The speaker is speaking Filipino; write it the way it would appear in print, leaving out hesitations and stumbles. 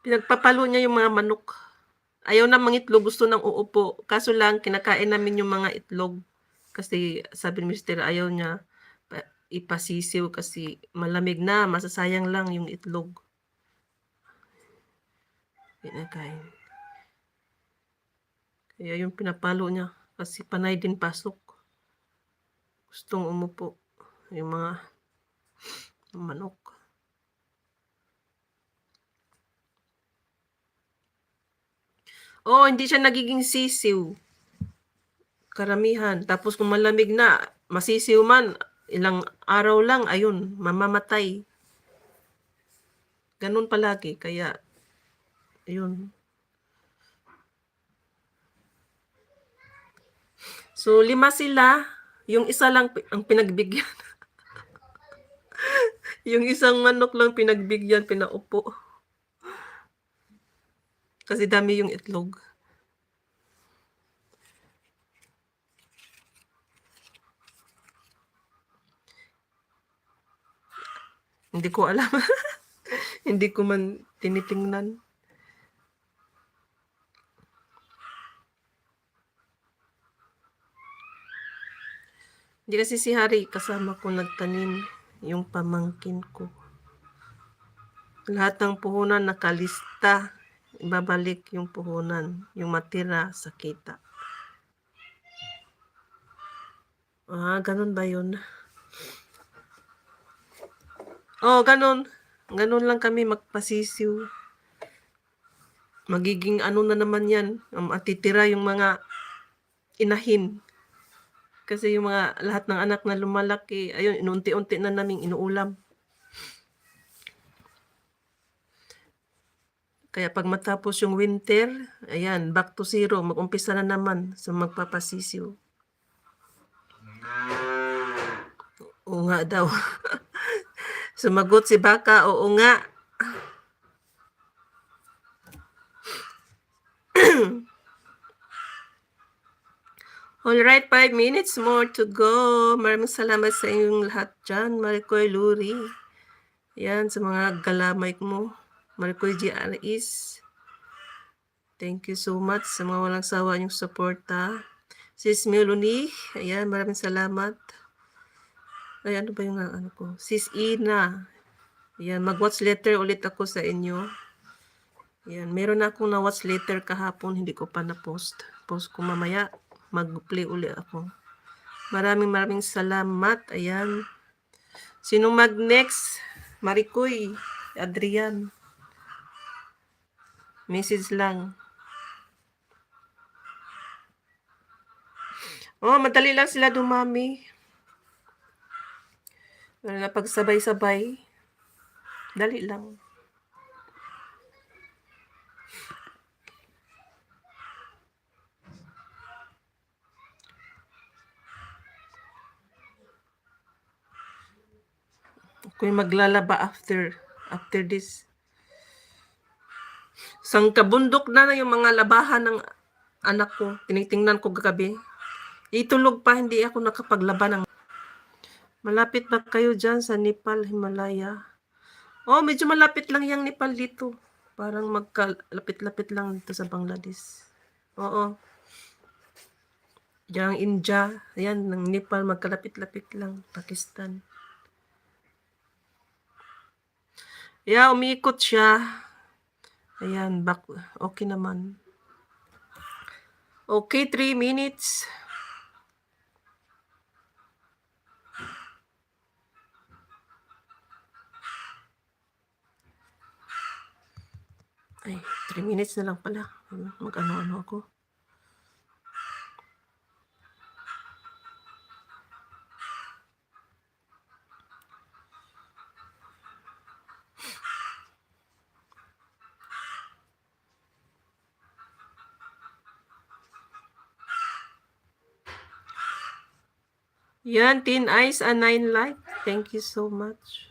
Pinagpapalo niya yung mga manok. Ayaw na mangitlog, gusto ng uupo. Kaso lang kinakain namin yung mga itlog. Kasi sabi ni mister ayaw niya ipasisiw kasi malamig na, masasayang lang yung itlog. Kinakain. Kaya yung pinapalo niya kasi panay din pasok. Gustong umupo yung mga manok. Oo, hindi siya nagiging sisiw. Karamihan. Tapos kung malamig na, masisiw man, ilang araw lang, ayun, mamamatay. Ganun palagi. Kaya, ayun. So, 5 sila. Yung isa lang ang pinagbigyan. Yung isang manok lang pinagbigyan, pinaupo. Kasi dami yung itlog. Hindi ko alam. Hindi ko man tinitingnan. Hindi kasi si Hari kasama ko nagtanim, yung pamangkin ko. Lahat ng puhunan nakalista. Ibabalik yung puhunan, yung matira sa kita. Ganun ba yun? Ganun. Ganun lang kami magpasisiw. Magiging ano na naman yan, matitira yung mga inahin. Kasi yung mga lahat ng anak na lumalaki, ayun, inunti-unti na naming inuulam. Kaya pag matapos yung winter, ayan, back to zero, mag-umpisa na naman sa magpapasisiw. Oo nga daw. Sumagot si Baka, oo nga. Alright, 5 minutes more to go. Maraming salamat sa inyong lahat dyan, Maricoy Luri. Yan, sa mga galamay mo. Maricoy GRIs. Thank you so much sa mga walang sawa niyong suporta. Sis Melanie, ayan, maraming salamat. Ay, ano ba yung ano ko? Sis Ina. Ayan, mag-watch letter ulit ako sa inyo. Ayan, meron na akong na-watch letter kahapon, hindi ko pa na-post. Post ko mamaya, mag-play ulit ako. Maraming salamat. Ayan. Sinong mag-next? Maricoy, Adrian. Message lang. Madali lang sila dumami. Na pagsabay-sabay. Dali lang. Ako'y maglalaba after this. Sang kabundok na yung mga labahan ng anak ko. Tinitingnan ko kagabi. Itulog pa, hindi ako nakapaglaba ng... Malapit ba kayo dyan sa Nepal, Himalaya? Medyo malapit lang yung Nepal dito. Parang magkalapit-lapit lang dito sa Bangladesh. Oo. Diyan India. Ayan, ng Nepal, magkalapit-lapit lang. Pakistan. Yeah, umiikot siya. Ayan, okay naman. Okay, 3 minutes. Ay, 3 minutes na lang pala. Mag-ano-ano ako. Yan, 10 eyes and 9 light. Thank you so much.